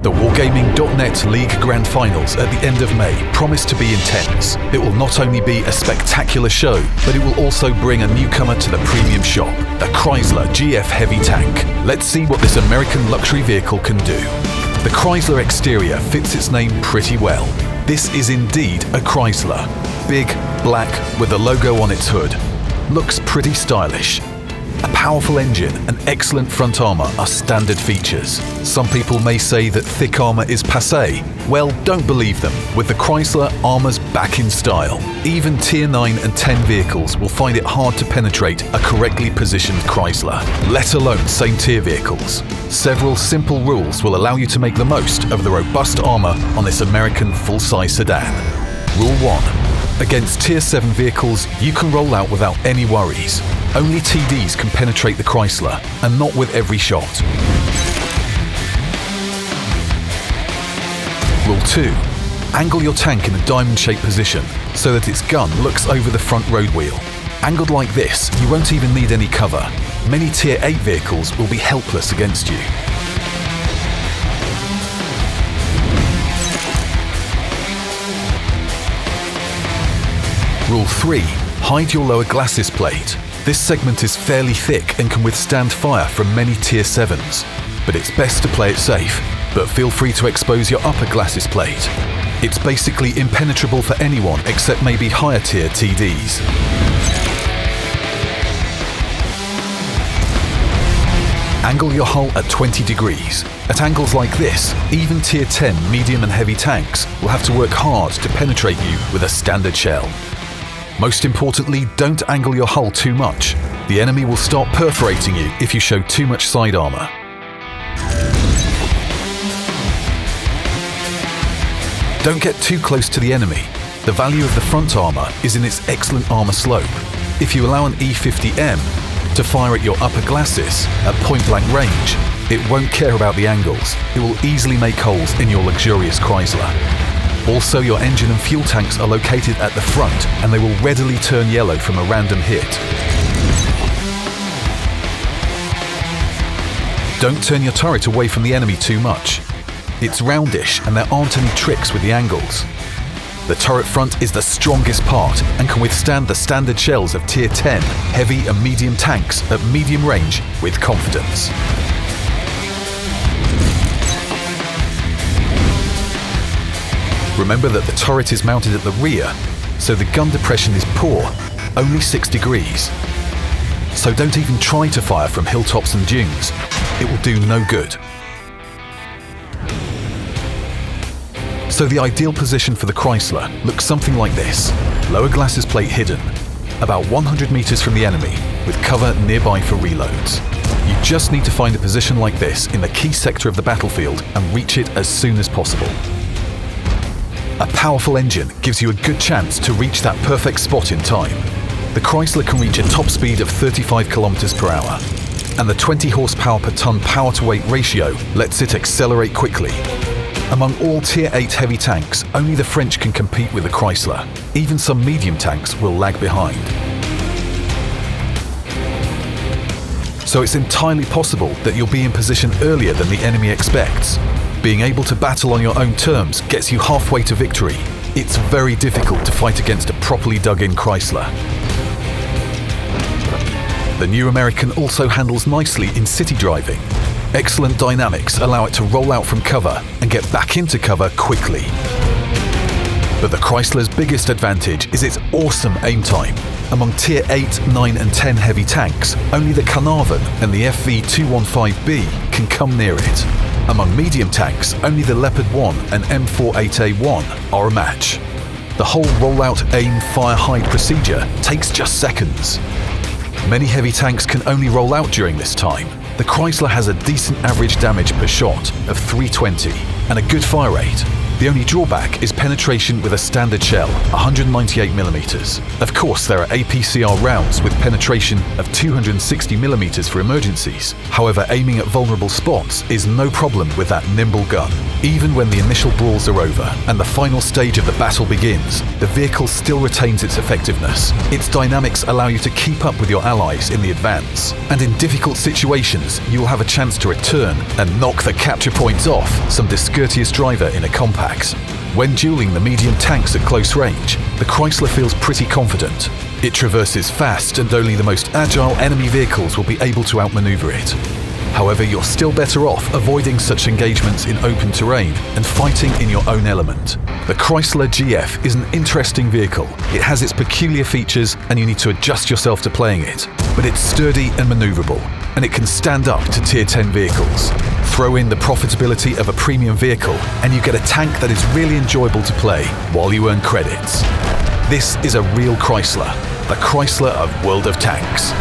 The Wargaming.net League Grand Finals at the end of May promise to be intense. It will not only be a spectacular show, but it will also bring a newcomer to the premium shop, the Chrysler GF heavy tank. Let's see what this American luxury vehicle can do. The Chrysler exterior fits its name pretty well. This is indeed a Chrysler. Big, black, with the logo on its hood. Looks pretty stylish. A powerful engine and excellent front armour are standard features. Some people may say that thick armour is passé. Well, don't believe them. With the Chrysler, armour's back in style. Even Tier 9 and 10 vehicles will find it hard to penetrate a correctly positioned Chrysler, let alone same-tier vehicles. Several simple rules will allow you to make the most of the robust armour on this American full-size sedan. Rule 1. Against Tier 7 vehicles, you can roll out without any worries. Only TDs can penetrate the Chrysler, and not with every shot. Rule 2. Angle your tank in a diamond-shaped position so that its gun looks over the front road wheel. Angled like this, you won't even need any cover. Many Tier 8 vehicles will be helpless against you. Rule 3. Hide your lower glacis plate. This segment is fairly thick and can withstand fire from many Tier 7s, but it's best to play it safe. But feel free to expose your upper glacis plate. It's basically impenetrable for anyone except maybe higher tier TDs. Angle your hull at 20 degrees. At angles like this, even Tier 10 medium and heavy tanks will have to work hard to penetrate you with a standard shell. Most importantly, don't angle your hull too much. The enemy will start perforating you if you show too much side armour. Don't get too close to the enemy. The value of the front armour is in its excellent armour slope. If you allow an E50M to fire at your upper glacis at point-blank range, it won't care about the angles. It will easily make holes in your luxurious Chrysler. Also, your engine and fuel tanks are located at the front and they will readily turn yellow from a random hit. Don't turn your turret away from the enemy too much. It's roundish and there aren't any tricks with the angles. The turret front is the strongest part and can withstand the standard shells of Tier 10 heavy and medium tanks at medium range with confidence. Remember that the turret is mounted at the rear, so the gun depression is poor, only 6 degrees. So don't even try to fire from hilltops and dunes. It will do no good. So the ideal position for the Chrysler looks something like this. Lower glacis plate hidden, about 100 meters from the enemy, with cover nearby for reloads. You just need to find a position like this in the key sector of the battlefield and reach it as soon as possible. A powerful engine gives you a good chance to reach that perfect spot in time. The Chrysler can reach a top speed of 35 km per hour, and the 20 horsepower per ton power-to-weight ratio lets it accelerate quickly. Among all Tier 8 heavy tanks, only the French can compete with the Chrysler. Even some medium tanks will lag behind. So it's entirely possible that you'll be in position earlier than the enemy expects. Being able to battle on your own terms gets you halfway to victory. It's very difficult to fight against a properly dug-in Chrysler. The new American also handles nicely in city driving. Excellent dynamics allow it to roll out from cover and get back into cover quickly. But the Chrysler's biggest advantage is its awesome aim time. Among Tier 8, 9 and 10 heavy tanks, only the Carnarvon and the FV215B can come near it. Among medium tanks, only the Leopard 1 and M48A1 are a match. The whole rollout, aim, fire, hide procedure takes just seconds. Many heavy tanks can only roll out during this time. The Chrysler has a decent average damage per shot of 320 and a good fire rate. The only drawback is penetration with a standard shell, 198mm. Of course, there are APCR rounds with penetration of 260mm for emergencies. However, aiming at vulnerable spots is no problem with that nimble gun. Even when the initial brawls are over and the final stage of the battle begins, the vehicle still retains its effectiveness. Its dynamics allow you to keep up with your allies in the advance, and in difficult situations, you will have a chance to return and knock the capture points off some discourteous driver in a compact. When dueling the medium tanks at close range, the Chrysler feels pretty confident. It traverses fast and only the most agile enemy vehicles will be able to outmaneuver it. However, you're still better off avoiding such engagements in open terrain and fighting in your own element. The Chrysler GF is an interesting vehicle. It has its peculiar features and you need to adjust yourself to playing it. But it's sturdy and maneuverable, and it can stand up to Tier 10 vehicles. Throw in the profitability of a premium vehicle and you get a tank that is really enjoyable to play while you earn credits. This is a real Chrysler, the Chrysler of World of Tanks.